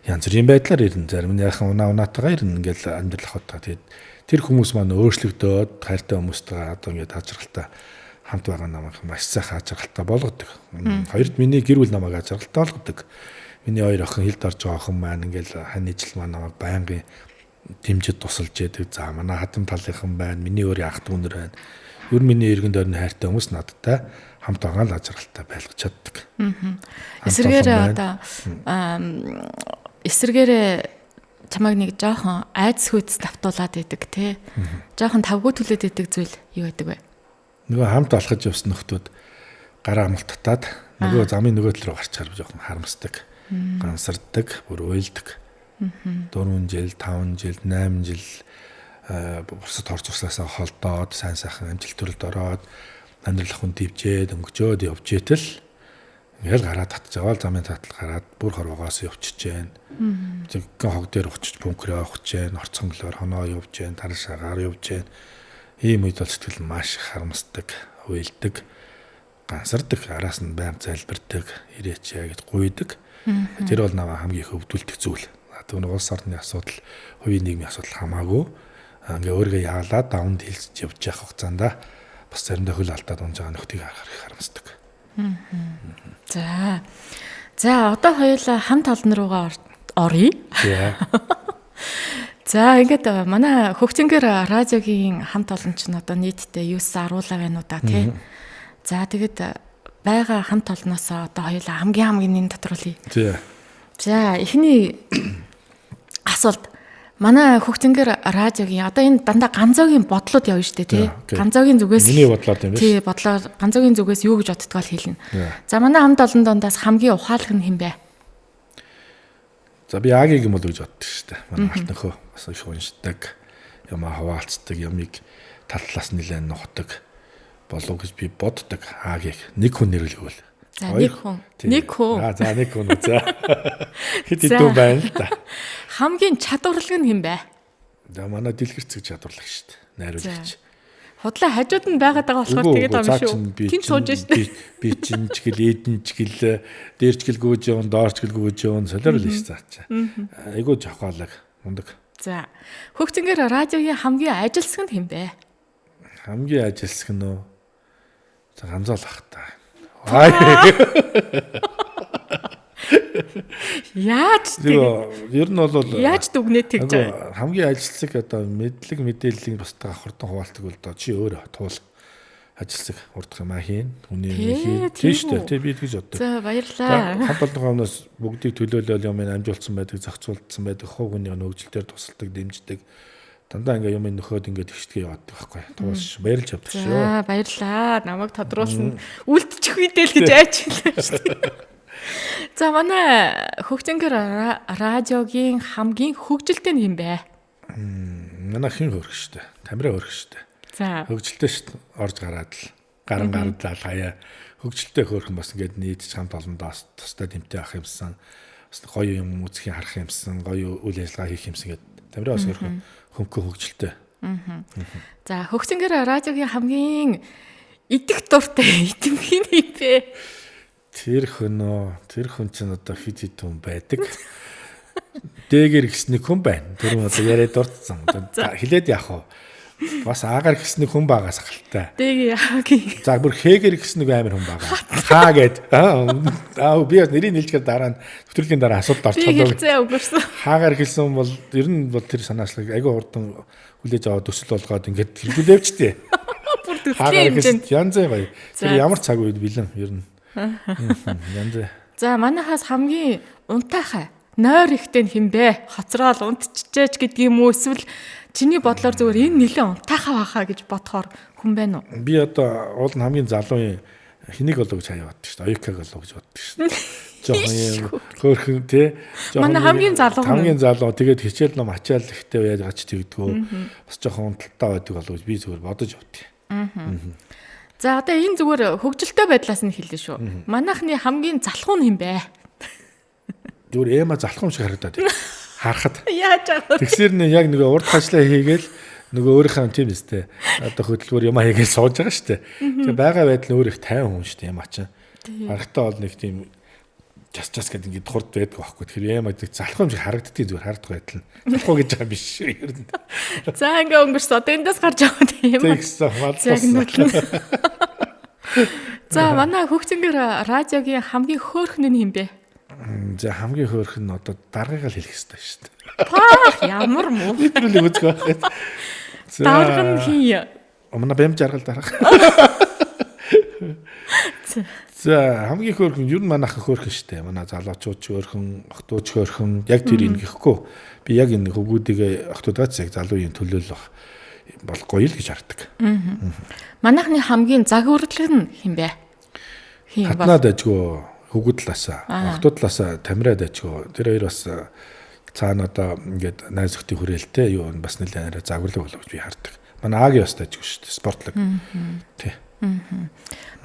янз бүрийн байдлаар ирнэ. Зарим нь яхан унаатайгаар ирнэ ингээл амьдрал хотоо. Тэгээд тэр хүмүүс маань өөрчлөгдөөд хайртай хүмүүстэйгээ одоо ингээд ажиглалтай хамт байгаа намайг маш сайхан ажиглалтай болгодог. Хоёрд миний гэр бүл намайг ажиглалтай болгодог. Миний хоёр охин хилд орж байгаа охин маань ингээл хань ижил маань намайг байнгын дэмжиж тусалж яадаг. За манай хатам талынхан байна. Миний өөрийн ах дүүнэр байна. Ер нь миний эргэн тойрны хайртай хүмүүс надтай хамт байгаа л ажиглалтай байлгаж чаддаг. Эсвэргээр одоо эсвэргээр чамайг нэг жоохон айдас хүйц давтуулаад идэг тий. Жоохон тавгүй түлээд идэг зүйл юу байдаг вэ? Нөгөө хамт алхаж явсан нөхдүүд гараа амлт татаад нөгөө замын нөгөө тал руу гарч харж жоохон харамсдаг. Гансардаг, бүр уйлдаг. 4 жил, 5 жил, 8 жил бусад орц усаасаа холдоод сайн сайхан амжилт төрөлд ороод амьдрал ахын дивжээд өнгөжөөд явж итэл ингээл гараа татж аваад замын татал гараад бүр хорвоогоос явчихж जैन. Зэгэн хог дээр очиж пүнкрээ авах जैन, орцонглоор хоноо явж जैन, таршаагаар явж जैन. Ийм үед бол сэтгэл маш харамсдаг, уйлдаг, гансардаг, араас нь байнга залбирдаг, ирээч яа гэд гуйдаг. Тэр бол намайг хамгийн их өвдүүлдэг зүйл. Тэгвэл улс орны асуудал, хувийн нийгмийн асуудал хамаагүй ингээ өөрийгөө яалаад давнд хилж явж явах хугацаанд бас заримдаа хөл алдаад унж байгаа нөхдийг харахад их харамсдаг. За одоо хоёулаа хамт олон руугаа оръё. За ингээд манай хөгжингэр радиогийн хамт олон ч одоо нийтдээ 9 10 байна уу да тий. За тэгэд байгаа хамт олноос одоо хоёулаа хамгийн нэн тодруулъя. За эхний асуулт манай хөгжингэр радиогийн одоо энэ дандаа ганцоогийн бодлууд явна шүү дээ тий. Ганцоогийн зүгээс миний бодлоод юм биш. Тий бодлоо ганцоогийн зүгээс юу гэж боддгоо л хэлнэ. За манай хамт олон дондаас хамгийн ухаалаг нь хэн бэ? За би Агийг юм бол гэж боддог шүү дээ. Манай алт нөхөө бас их уншдаг, юмаа хаваалцдаг, ямыг тал талаас нэлээд нухдаг болов гэж би боддог. Агийг нэг хүн нэрлэвэл. За нэг хүн. За нэг хүн үзээ. Хэд хэдэн байна л да. Хамгийн чадварлаг нь хэн бэ? За манай дэлгэрцэг чадварлаг шүү дээ. Найруулагч. Худлаа хажууд нь байгаад байгаа болохоор тэгээд байгаа шүү. Тин сууж шүү дээ. Би чин ч гэл эдэн ч гэл дээрч гэл гүйж явна, доорч гэл гүйж явна солиорл шүү заачаа. Айгуу жохоолог мундаг. За хөгжингэр радиогийн хамгийн ажилсаг нь хэн бэ? Хамгийн ажилсаг нь нөө ганцаал ах та. Яаж тийм ер нь бол яаж дүгнээд тэгж байгаа хамгийн ажилсаг одоо мэдлэг мэдээллийг бусдаа хурдан хуваалцдаг бол доо чи өөрөө туул ажилсаг урдах юм хийн хүний тийм шүү дээ би тэгж боддог. За баярлалаа. Хамт олонний өмнөөс бүгдийг төлөөлөл юм амжуулсан байдаг, зохицуулсан байдаг, хувь хүний хөгжилтөөр тусалдаг, дэмждэг. Дандаа ингээ юм нөхөд ингээ тэгшдгээ яваад байгаа байхгүй. Туулш баярлж явдаг шүү. За баярлалаа. Намайг тодруулсан үлдчих үедэл гэж айж хэлээ шүү дээ. За манай хөгжингэр радиогийн хамгийн хөгжилтэй нь хэн бэ? Манай хин хөрх шүү дээ. Тамира хөрх шүү дээ. За хөгжилтэй шүү дээ. Орж гараад л гараад хаяа хөгжилтэй хөрх бас ингээд нийтж хамт олондоос тустай дэмтэй авах юмсан. Бас гоё юм үзэх харах юмсан, гоё үйл ажиллагаа хийх юмсан гэдэг. Тамира бас хөнгөн хөгжилтэй. За хөгжингэр радиогийн хамгийн идэх дуртай идэмхий нь бэ? Тэр хүн чинь одоо хэд хүн байдаг. Дээгэр гисний хүн байна. Тэр нь одоо яриад дурдсан. Хилээд яах вэ? Бас аагаар гисний хүн байгаас ахaltaй. Дээг яагийн. За бүр хээгэр гисний амар хүн байгаа. Хаа гээд. Би нэрийг нэлжгээр дараа нь төтрөлийн дараа асуулт орчихлоо. Хэлцээ өнгөрсөн. Хаагаар хэлсэн бол ер нь бол тэр санаачлаг айгүй хурдан хүлээж аваад төсөл болгоод ингээд хэрэглүүлээвчтэй. Бүр төслийн хэмжээнд янз гоё. Тэр ямар цаг үед бэлэн ер нь. Янз. За манайхаас хамгийн унтайхай нойр ихтэй нь хэн бэ? Хоцроод унтчихэж гэдэг юм уу? Эсвэл чиний бодлоор зөвөр энэ нэлээд унтайхай байхаа гэж бодохоор хүн байна уу? Би одоо уул нь хамгийн залуу хэнийг болоо гэж хаяа боддог шүү дээ. Оюкаг болоо гэж боддог шүү дээ. жоохон хөөрхөн тий. Манай хамгийн залуу. Тэгээд хичээл ном ачаал ихтэй яаж тэгдгөө. Бас жоохон унталтай байдаг болов би зүгээр бодож явдیں۔ За одоо энэ зүгээр хөгжилтэй байдлаас нь хэллээ шүү. Манайхны хамгийн залхуу нь хэм бэ? Зүгээр эма залхуу юм шиг харагдаад байна. Харахад. Яаж аа. Тэгсэр нь яг нөгөө урд хажлаа хийгээл нөгөө өөрийнхөө тийм үстэй одоо хөдөлгөөр юм хийгээл сууж байгаа шүү дээ. Тэгээ байгаа байдал нь өөр их тайван хүн шүү дээ юм ачаа. Харахтаа бол нэг тийм час гэдэг ингээд хурд байдаг байхгүй. Тэгэхээр яа мэд залхуу юм шиг харагддгийг зүгээр харддаг байдал нь. Залхуу гэж байгаа биш шүү ер нь. За ингээ өнгөрч одоо эндээс гарч яваад юм. Тэгсэн малцсан. За манай хөгцөнгөр радиогийн хамгийн хөөрхөн нь хэм бэ? За хамгийн хөөрхөн нь одоо даргаагаа хэлэх хэрэгтэй шүү дээ. Ямар муу. Бидрүүлэг үзэх байхад. Дарга нь хий. Манай бям жаргал дарга. За хамгийн хөөрхөн юу нь манайхан хөөрхөн шүү дээ. Манай залуучууд ч хөөрхөн, охтууд ч хөөрхөн. Яг тэр энэ гэхгүй. Би яг энэ хөвгүүдийг охтуудаас яг залуугийн төлөөлөх бол гоё л гэж хардаг. Манайхны хамгийн загварлаг нь хэм бэ? Хин бол. Хатнаад ажгүй хөвгүүд талаасаа, охтууд талаасаа тамираад ажгүй. Тэр хоёр бас цаана одоо ингээд найз охтын хүрээлтэй юу бас нэлээд загварлаг болов гэж би хардаг. Манай Агийн бас ажгүй шүү дээ. Спортлог. Тий.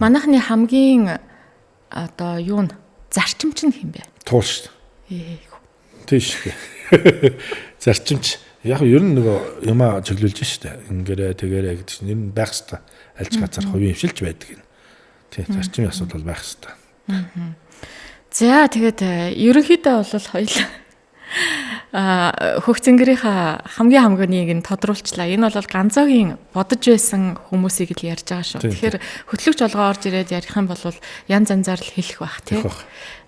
Манайхны хамгийн одоо юу н зарчимч нь хэм бэ? Туул шүү дээ. Тийш. Зарчимч яг ер нь нөгөө юмаа чиглүүлж штэ. Ингэрээ тэгэрээ гэдэг чинь ер нь байх хэвээр альж газар хувийн хвшилж байдаг юм. Тий, зарчмын асуудал байх хэвээр. За тэгээд ерөнхийдөө бол хоёул хөгцөнгөрийнхаа хамгийн нэг нь тодруулчлаа. Энэ бол ганцоогийн бодож байсан хүмүүсийг л ярьж байгаа шүү. Тэгэхээр хөтлөгч олгоо орж ирээд ярих юм бол янз янзаар л хэлэх бах тий.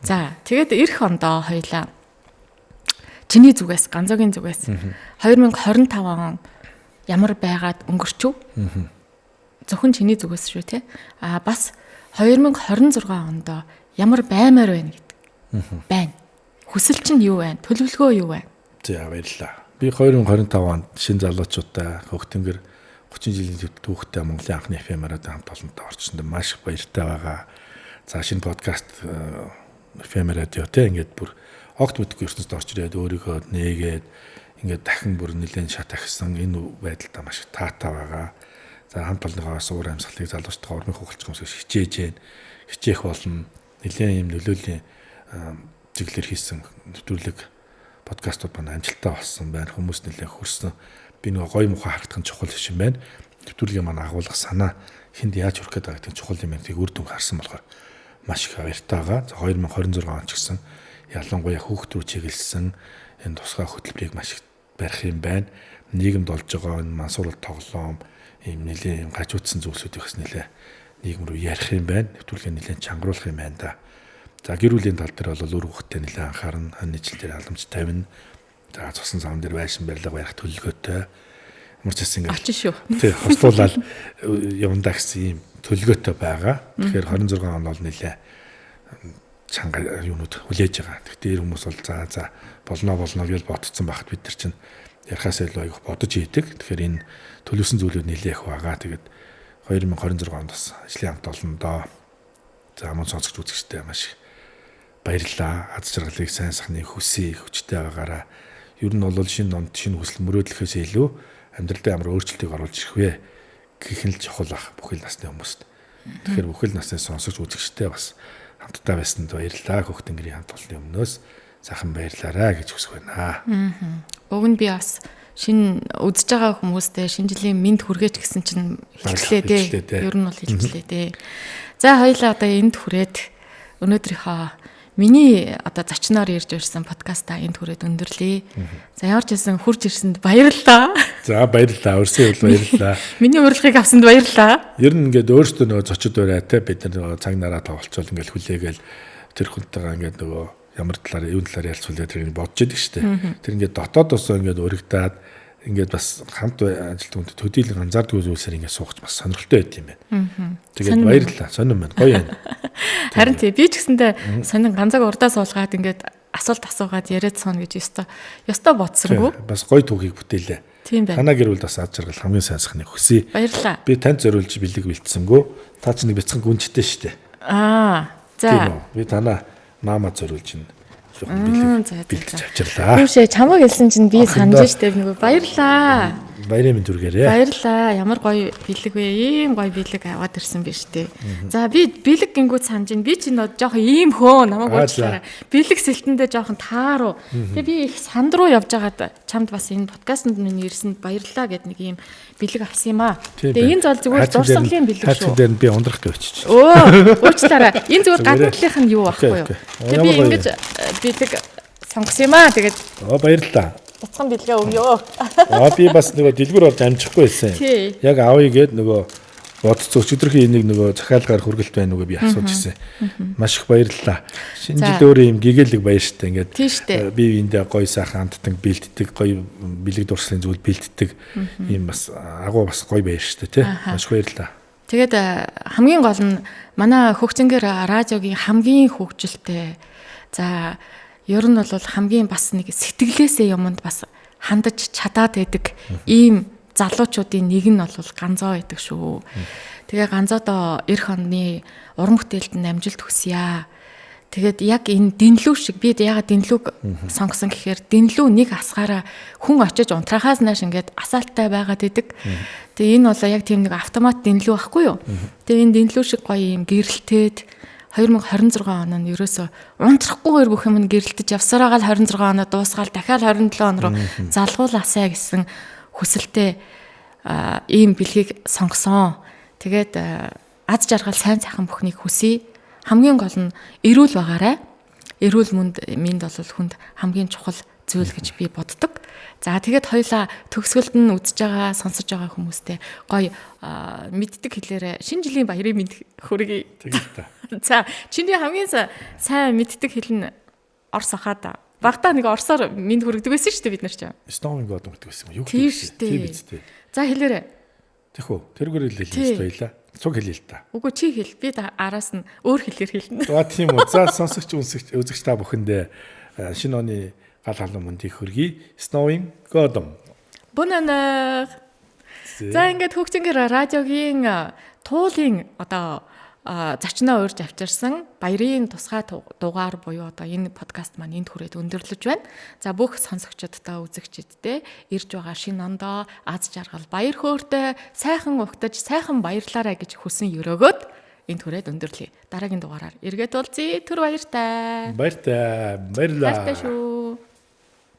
За тэгээд эх ондоо хоёлаа чиний зүгээс ганцоогийн зүгээс 2025 он ямар байгаад өнгөрчв? Зөвхөн чиний зүгээс шүү тий. Бас 2026 онд ямар баймаар байна гэдэг. Байна. Хүсэл чинь юу байна? Төлөвлөгөө юу байна? За баярлалаа. Би 2025 онд шинэ залуучуудаа хөгтөнгөр 30 жилийн түүхтэй Монголын анхны FM радио хамт олонтой орчсонд маш их баяртай байгаа. За шинэ подкаст FM радио те ингээд бүр огт мэдгүй ертөнцид орж ирээд өөрийгөө нээгээд ингээд дахин бүр нэлээд шат ахсан энэ байдалтай маш их таатай байгаа. За хамт олонныхоо суур амьсгалыг залуучтайгаа урмын хугалч хүмүүсээс хичээх болно. Нэлээд юм нөлөөлийн чиглэлээр хийсэн нэвтрүүлэг подкастууд манай амжилттай болсон байна. Хүмүүс нэлээд хүрсэн. Би нэг гоё мухай харагдах нь чухал юм байна. Нэвтрүүлгийн манай агуулга санаа хүнд яаж хүрэх гэдэг нь чухал юм байна. Тийг үр дүн харсан болохоор маш их баяртай байгаа. За 2026 он ч гэсэн ялангуяа хүүхд рүү чиглэсэн энэ тусгай хөтөлбөрийг маш их барих юм байна. Нийгэмд болж байгаа энэ мансуурлал тоглоом ийм нэлээд гажуудсан зүйлсүүдийг бас нэлээд нийгэм рүү ярих юм байна. Нэвтрүүлгээ нэлээд чангруулах юм байна да. За гэр бүлийн тал дээр бол үр хүүхдэд нэлээд анхаарна, нийтлэл дээр халамж тавина. За цусан зам дээр байшин барилга барих төлөвлөгөөтэй. Ямар ч гэсэн ингэ очиж шүү. Тий, хослуулаад явандаа гэсэн ийм төлөвлөгөөтэй байгаа. Тэгэхээр 26 он бол нэлээд чанга юунууд хүлээж байгаа. Тэгтээ хүмүүс бол за болно гэж ботцсон байхад бид нар чинь ярихаас илүү айх бодож ийдэг. Тэгэхээр энэ төлөвсөн зүйлүүд нэлээд их байгаа. Тэгээд 2026 онд бас ажлын хамт олон доо. За мөн сонсогч үзэгчтэй маш их баярлалаа. Аз жаргалыг сайн сайхны хүсье хүчтэй байгаараа. Ер нь бол шинэ онд шинэ хүсэл мөрөөдлөхөөс илүү амьдралдаа ямар өөрчлөлтийг оруулж ирэх вэ гэх нь л чухал ах бүхэл насны хүмүүст. Тэгэхээр бүхэл насны сонсогч үзэгчтэй бас хамтдаа байсанд баярлалаа. Хөгтөнгөрийн хамт олонны өмнөөс сайхан баярлаарай гэж хүсэх байна. Уг нь би бас шинэ үзэж байгаа хүмүүстэй шинэ жилийн мэнд хүргэж гэсэн чинь хэлчлээ дээ. Ер нь бол хэлчлээ дээ. За хоёлаа одоо энд хүрээд өнөөдрийнхөө миний одоо зочноор ирж ирсэн подкастаа энд хүрээд өндөрлөе. За ямар ч хэлсэн хурж ирсэнд баярлалаа. За баярлалаа. Өрсөн явдал баярлалаа. Миний урилгыг авсанд баярлалаа. Ер нь ингээд өөрсдөө нөгөө зочид барай те бид нар цаг нараа тоглолцол ингээд хүлээгээл тэр хүнтэйгээ ингээд нөгөө ямар талаар юун талаар ярилцуулаад тэрийг бодож идэг штэ. Тэр ингээд дотоодоос ингээд уригдаад ингээд бас хамт ажилтг хүнтэй төдийлөн анзаардгүй зүйлсээр ингээд суугч бас сонирхолтой байт юм байна. Тэгээд баярлалаа. Сонирм байна. Гоё юм. Харин тий би ч гэсэндээ сонин ганцааг урдаа суулгаад ингээд асуулт асуугаад яриад суuna гэж ёстой бодсонгүй. Бас гоё түүхийг бүтээлээ. Тийм байна. Танаа гэр бүл бас аз жаргал хамгийн сайн сайхныг хүсье. Баярлалаа. Би танд зориулж бэлэг бэлдсэнгүү. Та ч нэг бяцхан гүнжтэй штэ. За. Би танаа маама зориулж ин жоохон бэлдэж авчирлаа. Түүшээ чамаг хэлсэн чинь би санаж штэ нөгөө баярлаа. Баярын мэнд хүргээрээ. Баярлаа. Ямар гоё бэлэг вэ? Ийм гоё бэлэг аваад ирсэн биз дээ. За би бэлэг гингүүд санаж ин би чинь жоохон ийм хөө намайг уучлаарай. Бэлэг сэлтэндээ жоохон тааруу. Тэгээ би их санд руу явж байгаад чамд бас энэ подкастт минь ирсэнд баярлаа гэд нэг ийм бэлэг авсан юм аа. Тэгээ энэ зал зүгээр дурсгалын бэлэг шүү. Хайрцаг дээр нь би ундрах гэвч. Уучлаарай. Энэ зүгээр гадна талынх нь юу байхгүй юу? Тэгээ би ингэж бэлэг сонгосон юм аа. Тэгээд баярлалаа. буцхан бэлгээ өгөө. Би бас нөгөө дэлгүүр орж амжихгүй байсан. Яг авъя гээд нөгөө бодц өчигдрхийн энийг нөгөө захиалгаар хүргэлт байна уу би асууж ирсэн. Маш их баярлалаа. Шинэ жил өөрөө юм гэгээлэг баяр штэ. Ингээд би эндээ гоё сайхан амттан бэлддэг, гоё бэлэг дурслын зүйл бэлддэг. Ийм бас агуу бас гоё баяр штэ тий. Маш их баярлалаа. Тэгээд хамгийн гол нь манай хөгжингээр радиогийн хамгийн хөгжилтэй. За ер нь бол хамгийн бас нэг сэтгэлээсээ юмд бас хандаж чадаад байдаг ийм залуучуудын нэг нь бол ганзоо байдаг шүү. Тэгээ ганзоодоо эх оны уран бүтээлд нь амжилт хүсье. Тэгээд яг энэ дэнлүү шиг би ягаад дэнлүүг сонгосон гэхээр дэнлүү нэг асгаараа хүн очиж унтрахаас нааш ингээд асаалттай байгаад идэг. Тэгээ энэ бол яг тийм нэг автомат дэнлүү байхгүй юу? Тэгээ энэ дэнлүү шиг гоё юм гэрэлтээд 2026 он нь ерөөсө унтрахгүйгээр бүх юм гэрэлтэж явсараагаал 26 оноо дуусгаал дахиад 27 он руу залгуулаасаа гэсэн хүсэлтэй ийм бэлгийг сонгосон. Тэгээд аз жаргал сайн сайхан бүхнийг хүсье. Хамгийн гол нь эрүүл байгаарай. Эрүүл мэнд бол хүнд хамгийн чухал зүйл гэж би боддог. За тэгээд хоёлаа төгсгөлд нь үзэж байгаа, сонсож байгаа хүмүүстэй гоё мэддэг хэлээрээ шинэ жилийн баярын мэнд хүргэе. За чиний хамгийн сайн мэддэг хэл нь орс ахаа. Багтаа нэг орсоор мэнд хүргэдэг байсан шүү дээ бид нар ч. Snowing God гэдэг байсан юм. Юу гэдэг вэ? За хэлээрээ. Тэхүү тэргээр хэлээ баялаа. Цуг хэлээ л та. Үгүй чи хэл. Би араас нь өөр хэлээр хэлнэ. За тийм үү. За сонсогч үзэгч та бүхэндээ шинэ оны гал халуун мэндийг хүргэе. Snowing God. Бонанаа. За ингээд хөгжингээр радиогийн туулын одоо зочноо урьж авчирсан баярын тусгай дугаар буюу одоо энэ подкаст маань энд хүрээд өндөрлөж байна. За бүх сонсогчдод үзэгчдтэй ирж байгаа шинэ ондоо аз жаргал баяр хөөртэй сайхан угтаж сайхан баярлаарай гэж хүсэн өрөөгөөд энд хүрээд өндөрлөе. Дараагийн дугаараар эргээд уулзъя. Түр баяртай. Баярлалаа. Баяртай шүү.